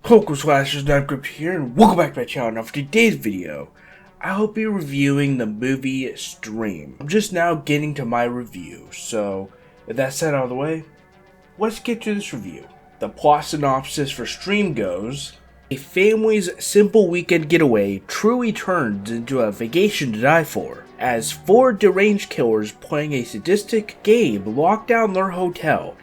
Local Slashers, Nightgrip here, and welcome back to my channel. Now for today's video, I will be reviewing the movie Stream. I'm just now getting to my review, so with that said out of the way, let's get to this review. The plot synopsis for Stream goes, a family's simple weekend getaway truly turns into a vacation to die for, as four deranged killers playing a sadistic game lock down their hotel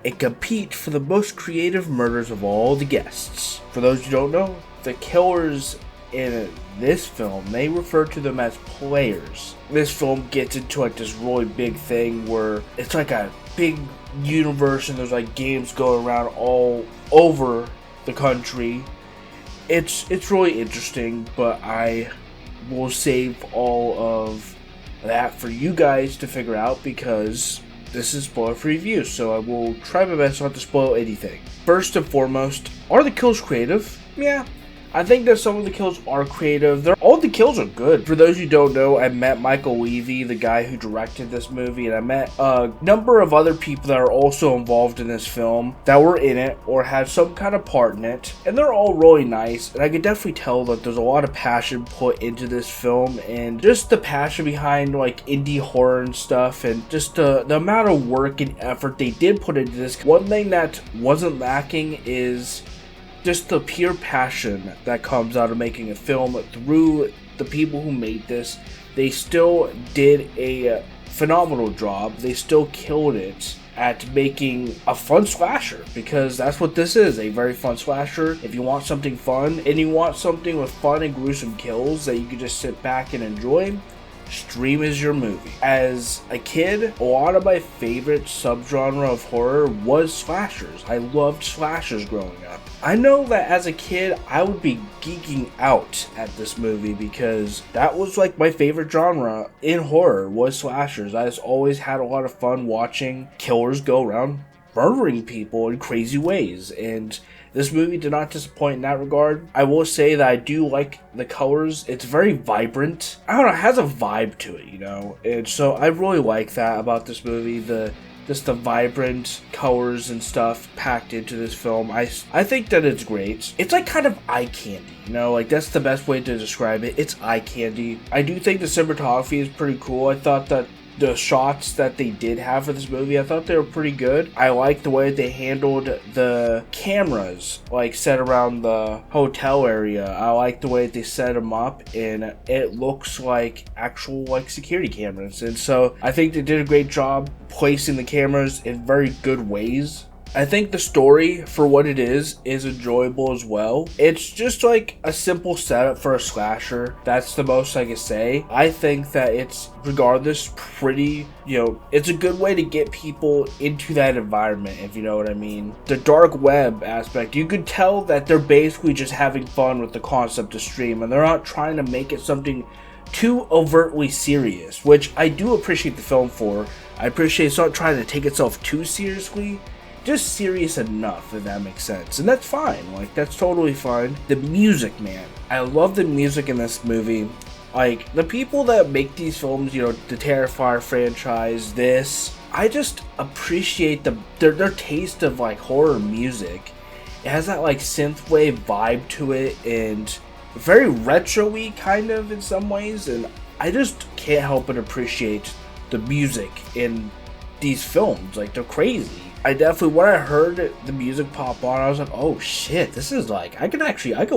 and compete for the most creative murders of all the guests. For those who don't know, the killers in this film, they refer to them as players. This film gets into like this really big thing where it's like a big universe and there's like games going around all over the country. It's really interesting, but I will save all of that for you guys to figure out because this is spoiler-free review, so I will try my best not to spoil anything. First and foremost, are the kills creative? Yeah, I think that some of the kills are creative. All the kills are good. For those who don't know, I met Michael Levy, the guy who directed this movie, and I met a number of other people that are also involved in this film that were in it or had some kind of part in it, and they're all really nice, and I could definitely tell that there's a lot of passion put into this film, and just the passion behind like indie horror and stuff, and just the amount of work and effort they did put into this. One thing that wasn't lacking is just the pure passion that comes out of making a film through the people who made this. They still did a phenomenal job. They still killed it at making a fun slasher, because that's what this is, a very fun slasher. If you want something fun and you want something with fun and gruesome kills that you can just sit back and enjoy, Stream is your movie. As a kid, a lot of my favorite subgenre of horror was slashers. I loved slashers growing up. I know that as a kid, I would be geeking out at this movie because that was like my favorite genre in horror was slashers. I just always had a lot of fun watching killers go around murdering people in crazy ways, and this movie did not disappoint in that regard. I will say that I do like the colors. It's very vibrant. I don't know, it has a vibe to it, you know? And so I really like that about this movie. Just the vibrant colors and stuff packed into this film. I think that it's great. It's like kind of eye candy, you know? Like that's the best way to describe it. It's eye candy. I do think the cinematography is pretty cool. I thought that the shots that they did have for this movie, I thought they were pretty good. I like the way they handled the cameras, like set around the hotel area. I like the way they set them up, and it looks like actual like security cameras. And so I think they did a great job placing the cameras in very good ways. I think the story, for what it is enjoyable as well. It's just like a simple setup for a slasher. That's the most I can say. I think that it's, regardless, pretty, it's a good way to get people into that environment, if you know what I mean. The dark web aspect, you could tell that they're basically just having fun with the concept of Stream, and they're not trying to make it something too overtly serious, which I do appreciate the film for. I appreciate it's not trying to take itself too seriously, just serious enough, if that makes sense. And that's fine, like that's totally fine. The music, man, I love the music in this movie. Like the people that make these films, the Terrifier franchise, I just appreciate their taste of like horror music. It has that like synthwave vibe to it and very retro-y kind of in some ways, and I just can't help but appreciate the music in these films. Like they're crazy. I definitely, when I heard the music pop on, I was like, oh shit, this is like, I can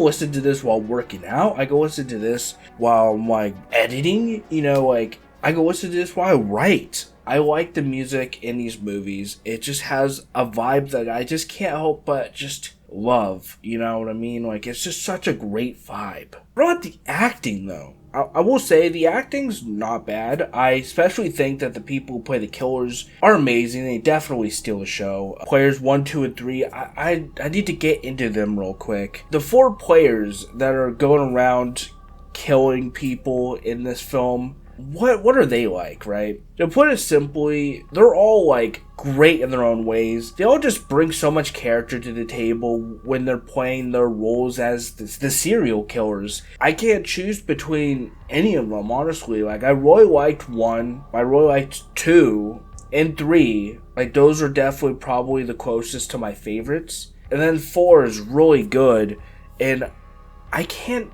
listen to this while working out. I can listen to this while I'm like editing, like I can listen to this while I write. I like the music in these movies. It just has a vibe that I just can't help but just love. You know what I mean? Like it's just such a great vibe. What about the acting though? I will say the acting's not bad. I especially think that the people who play the killers are amazing. They definitely steal the show. Players 1, 2, and 3, I need to get into them real quick. The four players that are going around killing people in this film, what are they like, right? To put it simply, they're all like great in their own ways. They all just bring so much character to the table when they're playing their roles as the serial killers. I can't choose between any of them, honestly. Like I really liked 1, I really liked 2, and 3. Like those are definitely probably the closest to my favorites. and then 4 is really good, and I can't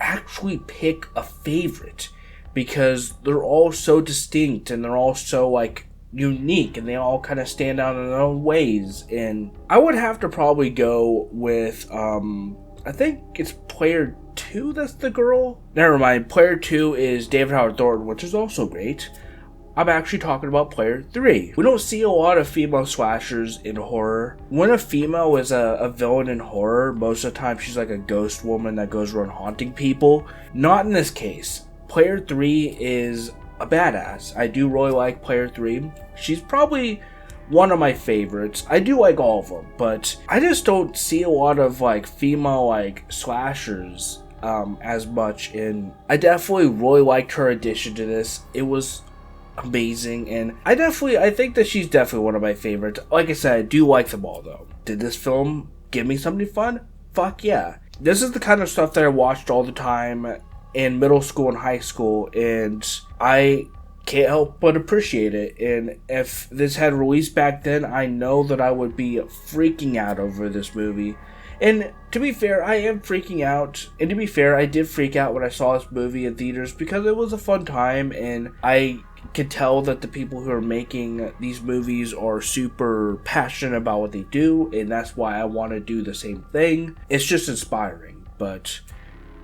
actually pick a favorite because they're all so distinct and they're all so like unique and they all kind of stand out in their own ways. And I would have to probably go with I think it's Player 2 that's the girl. Never mind, Player 2 is David Howard Thornton, which is also great. I'm actually talking about Player 3. We don't see a lot of female slashers in horror. When a female is a villain in horror, most of the time she's like a ghost woman that goes around haunting people. Not in this case. Player 3 is a badass. I do really like Player 3. She's probably one of my favorites. I do like all of them, but I just don't see a lot of like female like slashers as much, and I definitely really liked her addition to this. It was amazing, and I think that she's definitely one of my favorites. Like I said, I do like them all though. Did this film give me something fun? Fuck yeah. This is the kind of stuff that I watched all the time in middle school and high school, and I can't help but appreciate it. And if this had released back then, I know that I would be freaking out over this movie. And to be fair, I am freaking out. And to be fair, I did freak out when I saw this movie in theaters because it was a fun time, and I could tell that the people who are making these movies are super passionate about what they do, and that's why I want to do the same thing. It's just inspiring. But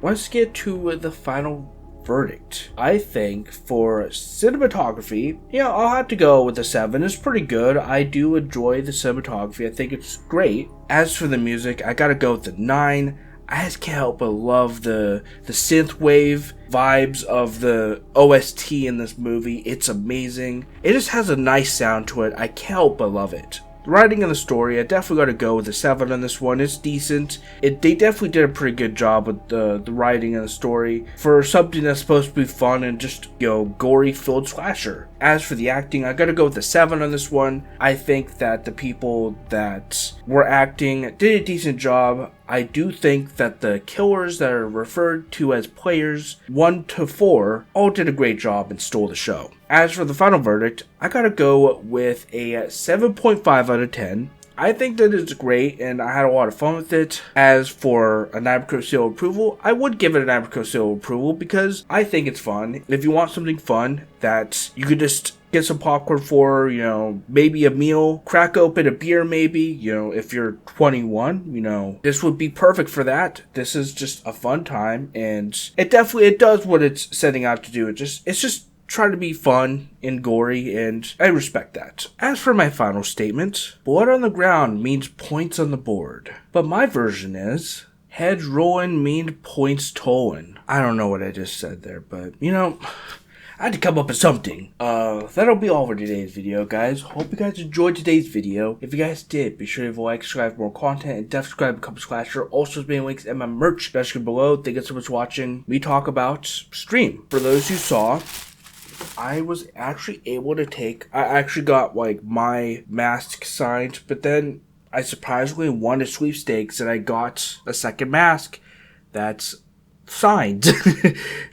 let's get to the final verdict. I think for cinematography, I'll have to go with a 7. It's pretty good. I do enjoy the cinematography. I think it's great. As for the music, I gotta go with the 9. I just can't help but love the synthwave vibes of the OST in this movie. It's amazing. It just has a nice sound to it. I can't help but love it. The writing and the story, I definitely got to go with a 7 on this one. It's decent. They definitely did a pretty good job with the writing and the story for something that's supposed to be fun and just, gory filled slasher. As for the acting, I got to go with a 7 on this one. I think that the people that were acting did a decent job. I do think that the killers that are referred to as players 1 to 4 all did a great job and stole the show. As for the final verdict, I gotta go with a 7.5 out of 10. I think that it's great, and I had a lot of fun with it. As for an Abracot seal of approval, I would give it an Abracot seal of approval because I think it's fun. If you want something fun that you could just get some popcorn for, maybe a meal, crack open a beer maybe, if you're 21, this would be perfect for that. This is just a fun time, and it does what it's setting out to do. It's just trying to be fun and gory, and I respect that. As for my final statement, blood on the ground means points on the board, but my version is heads rolling mean points stolen. I don't know what I just said there, but I had to come up with something. That'll be all for today's video, guys. Hope you guys enjoyed today's video. If you guys did, be sure to leave a like, subscribe for more content, and definitely subscribe to Become a Slasher. Also, there's many links in my merch description below. Thank you so much for watching me talk about Scream. For those who saw, I was actually able to I actually got my mask signed, but then I surprisingly won a sweepstakes and I got a second mask that's signed.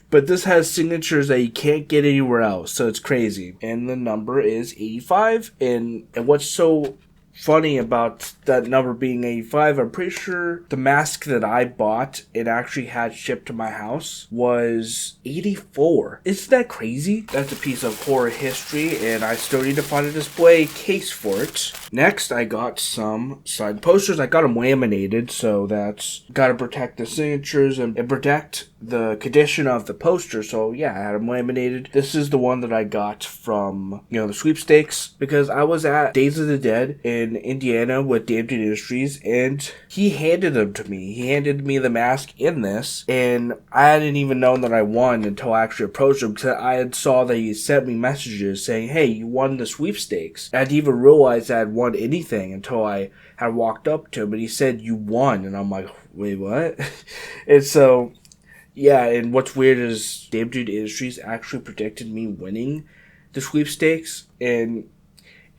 But this has signatures that you can't get anywhere else, so it's crazy. And the number is 85, and what's so funny about that number being 85, I'm pretty sure the mask that I bought and actually had shipped to my house was 84. Isn't that crazy? That's a piece of horror history, and I still need to find a display case for it. Next, I got some signed posters. I got them laminated, so that's gotta protect the signatures and protect the condition of the poster. So yeah, I had them laminated. This is the one that I got from, the sweepstakes, because I was at Days of the Dead in Indiana with Damn Dude Industries, and he handed them to me. He handed me the mask in this, and I hadn't even known that I won until I actually approached him, because I had saw that he sent me messages saying, hey, you won the sweepstakes. I didn't even realize I had won anything until I had walked up to him, and he said, you won, and I'm like, wait, what? And so, yeah, and what's weird is Damn Dude Industries actually predicted me winning the sweepstakes, and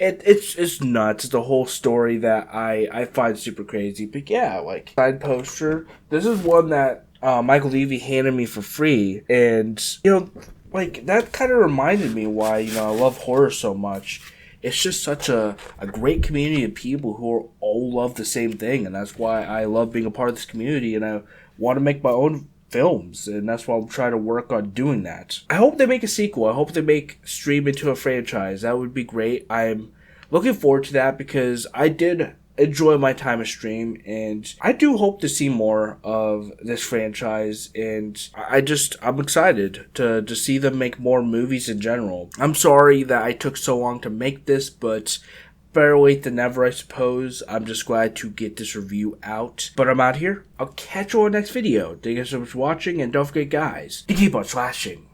it's nuts. It's a whole story that I find super crazy. But yeah, side poster. This is one that Michael Levy handed me for free, and that kind of reminded me why I love horror so much. it's just such a great community of people who are all love the same thing, and that's why I love being a part of this community, and I want to make my own films, and that's why I'm trying to work on doing that. I hope they make a sequel. I hope they make Stream into a franchise. That would be great. I'm looking forward to that because I did enjoy my time of Stream, and I do hope to see more of this franchise, and I'm excited to see them make more movies in general. I'm sorry that I took so long to make this, but better late than never, I suppose. I'm just glad to get this review out. But I'm out here. I'll catch you on the next video. Thank you so much for watching, and don't forget, guys, to keep on slashing.